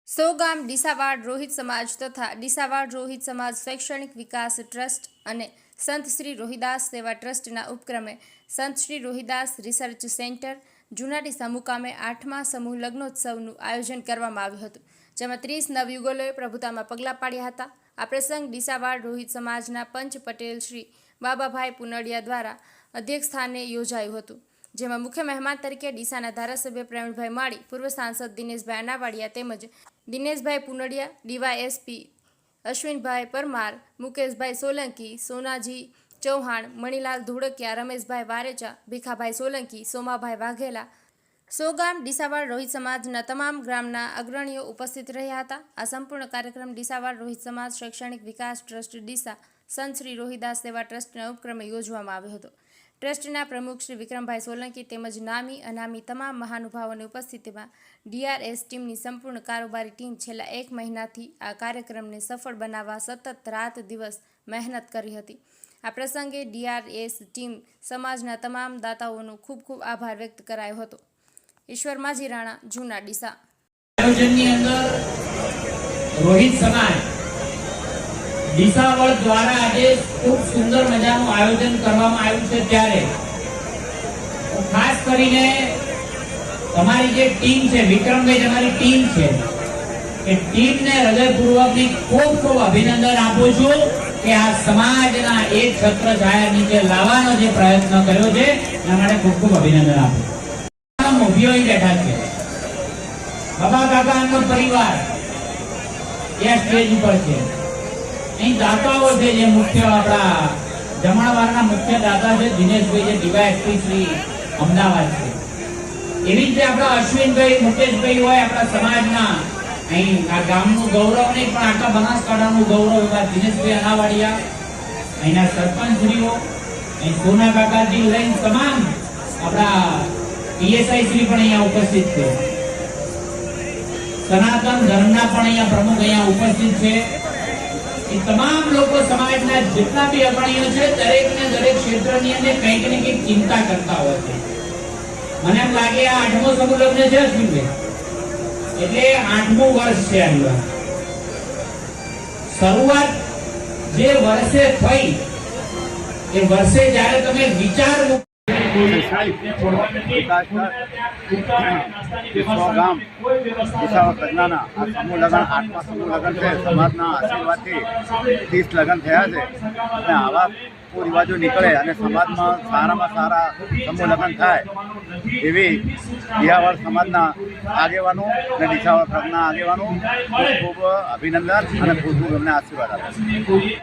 સો ગામ ડીસાવાડ રોહિત સમાજ તથા ડીસાવાડ રોહિત સમાજ શૈક્ષણિક વિકાસ ટ્રસ્ટ અને સંત શ્રી રોહિદાસ સેવા ટ્રસ્ટના ઉપક્રમે સંત શ્રી રોહિદાસ રિસર્ચ સેન્ટર જૂના ડીસા મુકામે 8મા સમૂહ લગ્નોત્સવનું આયોજન કરવામાં આવ્યું હતું, જેમાં 30 નવયુગલોએ પ્રભુતામાં પગલાં પાડ્યા હતા। આ પ્રસંગ ડીસાવાડ રોહિત સમાજના પંચ પટેલ શ્રી બાબાભાઈ પુનડિયા દ્વારા અધ્યક્ષસ્થાને યોજાયું હતું, જેમાં મુખ્ય મહેમાન તરીકે ડીસાના ધારાસભ્ય પ્રવીણભાઈ માળી, પૂર્વ સાંસદ દિનેશભાઈ અનાવાડિયા તેમજ દિનેશભાઈ પુનડિયા, ડીવાયએસપી અશ્વિનભાઈ પરમાર, મુકેશભાઈ સોલંકી, સોનાજી ચૌહાણ, મણીલાલ ધોળકિયા, રમેશભાઈ વારેચા, ભીખાભાઈ સોલંકી, સોમાભાઈ વાઘેલા, સો ગામ ડીસાવાડ રોહિત સમાજના તમામ ગ્રામના અગ્રણીઓ ઉપસ્થિત રહ્યા હતા। આ સંપૂર્ણ કાર્યક્રમ ડીસાવાડ રોહિત સમાજ શૈક્ષણિક વિકાસ ટ્રસ્ટ ડીસા સંત શ્રી રોહિદાસ સેવા ટ્રસ્ટના ઉપક્રમે યોજવામાં આવ્યો હતો। ટ્રસ્ટના પ્રમુખ શ્રી વિક્રમભાઈ સોલંકી તેમજ નામી અનામી તમામ મહાનુભાવોની ઉપસ્થિતિમાં ડીઆરએસ ટીમની સંપૂર્ણ કારોબારી ટીમ છેલ્લા 1 મહિનાથી આ કાર્યક્રમને સફળ બનાવવા સતત રાત દિવસ મહેનત કરી હતી। આ પ્રસંગે ડીઆરએસ ટીમ સમાજના તમામ દાતાઓનો ખૂબ ખૂબ આભાર વ્યક્ત કરાયો હતો। ઈશ્વર માજી રાણા, જૂના ડીસા। આયોજનની અંદર રોહિત સમાજ ડીસાવળ દ્વારા આજે ખૂબ સુંદર મજાનું આયોજન કરવામાં આવ્યું છે, ત્યારે ખાસ કરીને તમારી જે ટીમ છે, વિક્રમભાઈ તમારી ટીમ છે, એ ટીમને હૃદયપૂર્વકની ખૂબ ખૂબ અભિનંદન આપું છું કે આ સમાજના એક છત્ર છાયા નીચે લાવવાનો જે પ્રયત્ન કર્યો છે એના માટે ખૂબ ખૂબ અભિનંદન આપું છું। મોભીઓ બેઠા છે, બાબા કાકાનો પરિવાર એ સ્ટેજ ઉપર છે, અહીં દાતાઓ છે, જે મુખ્ય આપણા જમણવારના મુખ્ય દાતા છે દિનેશભાઈ, જે ડીવાયએસપી શ્રી અમદાવાદ છે, એવી રીતે આપણા અશ્વિનભાઈ, મુકેશભાઈ હોય આપણા સમાજના, અહીં આ ગામનું ગૌરવ નહીં પણ આખા બનાસકાંઠાનું ગૌરવ એવા દિનેશભાઈ અનાવાડિયા, અહીંના સરપંચશ્રીઓ, અહીં સોના કાકાજી લઈને તમામ આપણા પીએસઆઈ શ્રી પણ અહીંયા ઉપસ્થિત છે, સનાતન ધર્મના પણ અહીંયા પ્રમુખ અહીંયા ઉપસ્થિત છે। એ તમામ લોકો સમાજના જેટલા બી અગ્રણીઓ છે, દરેકને દરેક ક્ષેત્રની અંદર કંઈક ને કંઈક ચિંતા કરતા હોય છે। મને એમ લાગે આ 8મો સમૂહ લગ્ન છે અશ્વિનભાઈ, એટલે 8મું વર્ષ છે। આ શરૂઆત જે વર્ષે થઈ એ વર્ષે જ્યારે તમે વિચારવું સમાજના આશીર્વાદથી 30 લગ્ન થયા છે અને આવા રિવાજો નીકળે અને સમાજમાં સારામાં સારા સમૂહ લગ્ન થાય એવી ડીસાવાડ સમાજના આગેવાનો અને ડીસાવાડ ક્લબના આગેવાનો ખૂબ ખૂબ અભિનંદન અને ખૂબ ખૂબ અમને આશીર્વાદ આપે છે।